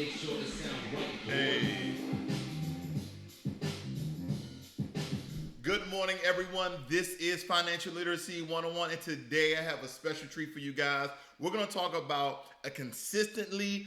make sure it sounds right. Hey. Good morning, everyone. This is Financial Literacy 101, and today I have a special treat for you guys. We're going to talk about a consecutively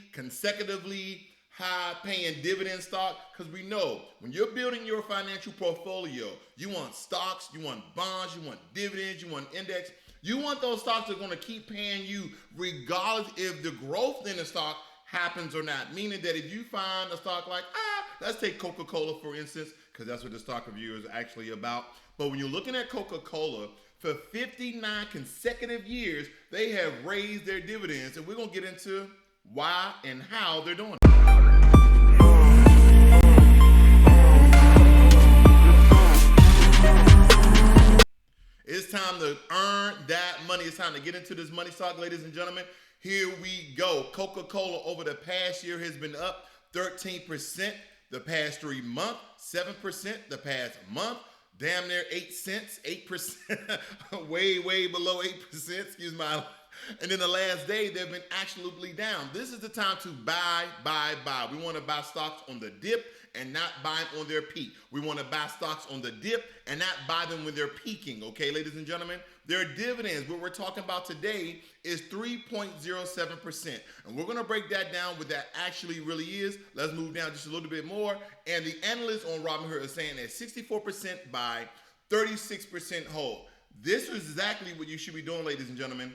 high-paying dividend stock, because we know when you're building your financial portfolio, you want stocks, you want bonds, you want dividends, you want index. You want those stocks that are going to keep paying you regardless if the growth in the stock happens or not. Meaning that if you find a stock like, let's take Coca-Cola for instance, because that's what the stock review is actually about. But when you're looking at Coca-Cola, for 59 consecutive years, they have raised their dividends. And we're going to get into why and how they're doing it. It's time to earn that money. It's time to get into this money stock, ladies and gentlemen. Here we go. Coca-Cola over the past year has been up 13% the past 3 months, 7% the past month, damn near 8 cents, 8%, way below 8%, excuse my. And then the last day, they've been absolutely down. This is the time to buy. We want to buy stocks on the dip and not buy them on their peak. We want to buy stocks on the dip and not buy them when they're peaking, okay, ladies and gentlemen? Their dividends, what we're talking about today, is 3.07%. And we're going to break that down, what that actually really is. Let's move down just a little bit more. And the analysts on Robinhood are saying that 64% buy, 36% hold. This is exactly what you should be doing, ladies and gentlemen.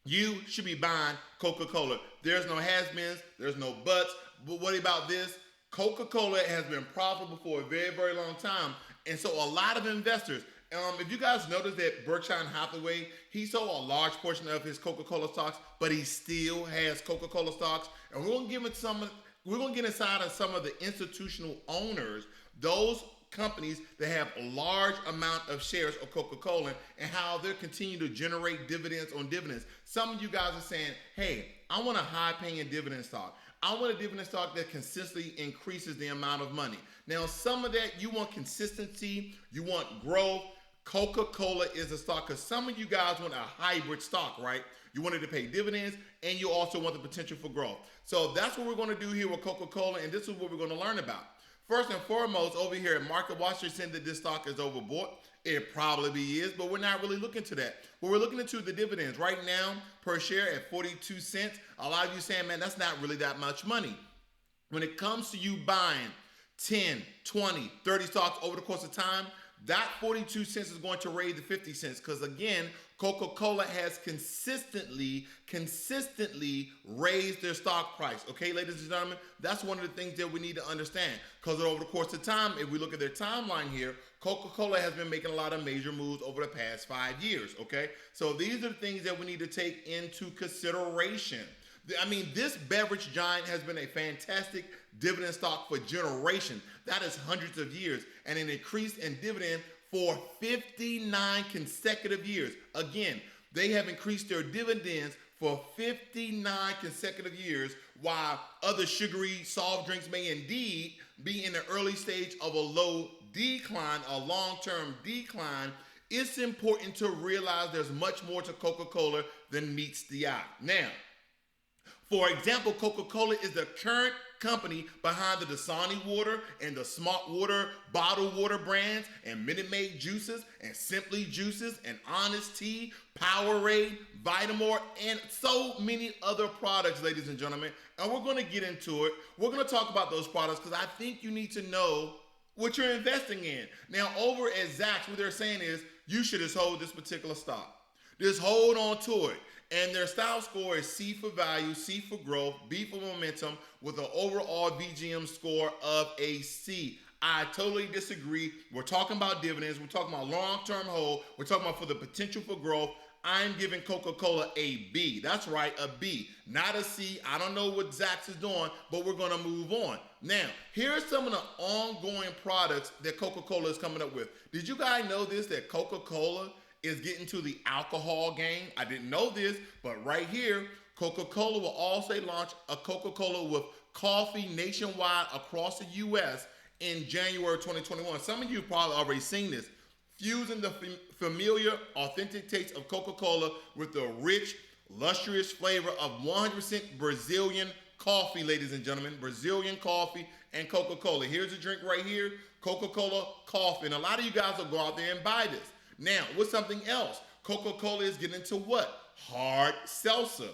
You should be buying Coca-Cola. There's no has-beens, there's no buts. But what about this? Coca-Cola has been profitable for a very long time. And so a lot of investors, if you guys notice that Berkshire Hathaway, he sold a large portion of his Coca-Cola stocks, but he still has Coca-Cola stocks. And we're gonna get inside of some of the institutional owners, those companies that have a large amount of shares of Coca-Cola, and how they're continuing to generate dividends on dividends. Some of you guys are saying, hey, I want a high-paying dividend stock. I want a dividend stock that consistently increases the amount of money. Now, some of that, you want consistency, you want growth. Coca-Cola is a stock, because some of you guys want a hybrid stock, right? You want it to pay dividends, and you also want the potential for growth. So that's what we're going to do here with Coca-Cola, and this is what we're going to learn about. First and foremost, over here at Market Watch, they're saying that this stock is overbought. It probably is, but we're not really looking to that. But we're looking into the dividends. Right now, per share at 42 cents. A lot of you saying, man, that's not really that much money. When it comes to you buying 10, 20, 30 stocks over the course of time, that 42 cents is going to raise to 50 cents. Because again, Coca-Cola has consistently raised their stock price. Okay, ladies and gentlemen, that's one of the things that we need to understand. Because over the course of time, if we look at their timeline here, Coca-Cola has been making a lot of major moves over the past 5 years. Okay, so these are the things that we need to take into consideration. I mean, this beverage giant has been a fantastic dividend stock for generations. That is hundreds of years, and an increase in dividend for 59 consecutive years. Again, they have increased their dividends for 59 consecutive years, while other sugary soft drinks may indeed be in the early stage of a low decline, a long-term decline. It's important to realize there's much more to Coca-Cola than meets the eye. Now, for example, Coca-Cola is the current company behind the Dasani water and the Smart Water bottled water brands, and Minute Maid juices, and Simply juices, and Honest Tea, Powerade, Vitamore, and so many other products, ladies and gentlemen. And we're going to get into it. We're going to talk about those products because I think you need to know what you're investing in. Now, over at Zacks, what they're saying is you should just hold this particular stock. Just hold on to it. And their style score is C for value, C for growth, B for momentum, with an overall VGM score of a C. I totally disagree. We're talking about dividends. We're talking about long-term hold. We're talking about for the potential for growth. I'm giving Coca-Cola a B. That's right, a B, not a C. I don't know what Zacks is doing, but we're going to move on. Now, here are some of the ongoing products that Coca-Cola is coming up with. Did you guys know this, that Coca-Cola is getting to the alcohol game? I didn't know this, but right here, Coca-Cola will also launch a Coca-Cola with coffee nationwide across the U.S. in January 2021. Some of you have probably already seen this. Fusing the familiar, authentic taste of Coca-Cola with the rich, luxurious flavor of 100% Brazilian coffee, ladies and gentlemen, Brazilian coffee and Coca-Cola. Here's a drink right here, Coca-Cola coffee. And a lot of you guys will go out there and buy this. Now, what's something else? Coca-Cola is getting into what? Hard seltzer.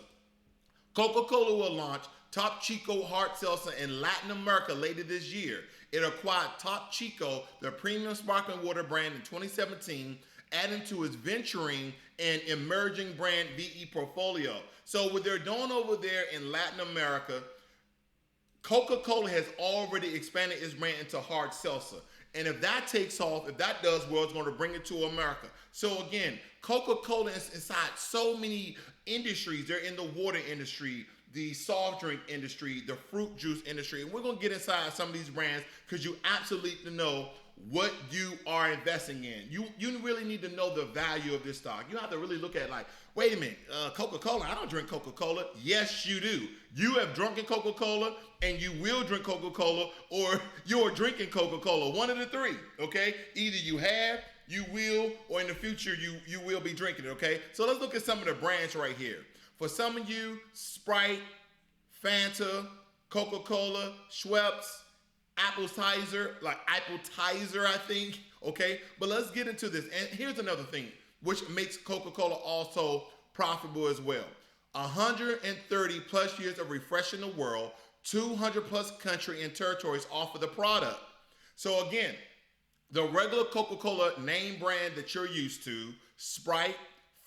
Coca-Cola will launch Top Chico Hard Seltzer in Latin America later this year. It acquired Top Chico, the premium sparkling water brand, in 2017, adding to its venturing and emerging brand VE portfolio. So what they're doing over there in Latin America, Coca-Cola has already expanded its brand into hard seltzer. And if that takes off, if that does well, it's going to bring it to America. So again, Coca-Cola is inside so many industries. They're in the water industry, the soft drink industry, the fruit juice industry. And we're going to get inside some of these brands because you absolutely know what you are investing in. You really need to know the value of this stock. You have to really look at like, wait a minute, Coca-Cola, I don't drink Coca-Cola. Yes, you do. You have drunken Coca-Cola and you will drink Coca-Cola, or you're drinking Coca-Cola. One of the three, okay? Either you have, you will, or in the future you will be drinking it, okay? So let's look at some of the brands right here. For some of you, Sprite, Fanta, Coca-Cola, Schweppes, appetizer, I think, okay? But let's get into this. And here's another thing, which makes Coca-Cola also profitable as well. 130 plus years of refreshing the world, 200 plus country and territories offer the product. So again, the regular Coca-Cola name brand that you're used to, Sprite,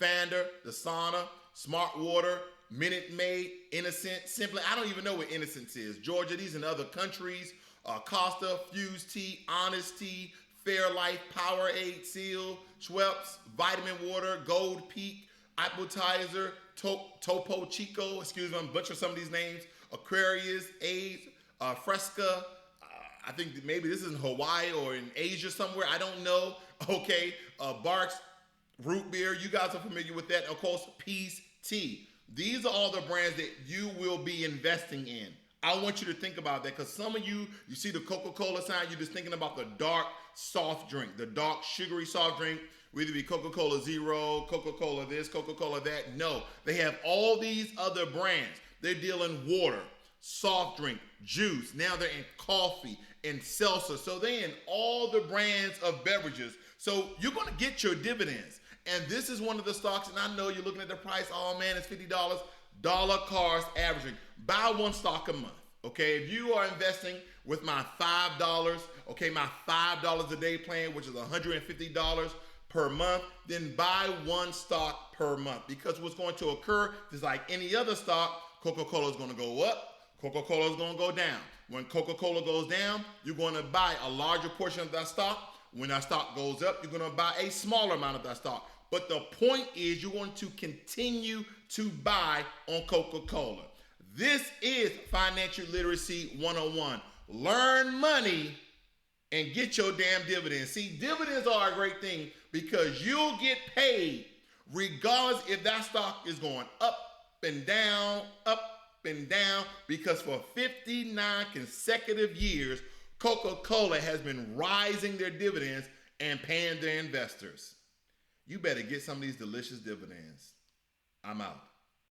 Fanta, Dasana, Smart Water, Minute Maid, Innocent, Simply, I don't even know what Innocence is. Georgia, these in other countries, Costa, Fuse Tea, Honest Tea, Fairlife, Powerade, Seal, Schweppes, Vitamin Water, Gold Peak, Appetizer, Topo Chico, excuse me, I'm butchering some of these names, Aquarius, AIDS, Fresca, I think maybe this is in Hawaii or in Asia somewhere, I don't know, okay, Barks, Root Beer, you guys are familiar with that, of course, Peace Tea. These are all the brands that you will be investing in. I want you to think about that because some of you see the Coca-Cola sign, you're just thinking about the dark soft drink, the dark sugary soft drink, whether it be Coca-Cola Zero, Coca-Cola this, Coca-Cola that. No, they have all these other brands. They're dealing water, soft drink, juice. Now they're in coffee and seltzer. So they're in all the brands of beverages. So you're going to get your dividends. And this is one of the stocks, and I know you're looking at the price, oh man, it's $50. Dollar cost averaging. Buy one stock a month, okay? If you are investing with my $5, okay, my $5 a day plan, which is $150 per month, then buy one stock per month because what's going to occur is like any other stock, Coca-Cola is going to go up, Coca-Cola is going to go down. When Coca-Cola goes down, you're going to buy a larger portion of that stock. When that stock goes up, you're going to buy a smaller amount of that stock. But the point is you're going to continue to buy on Coca-Cola. This is Financial Literacy 101. Learn money and get your damn dividends. See, dividends are a great thing because you'll get paid regardless if that stock is going up and down, because for 59 consecutive years, Coca-Cola has been rising their dividends and paying their investors. You better get some of these delicious dividends. I'm out.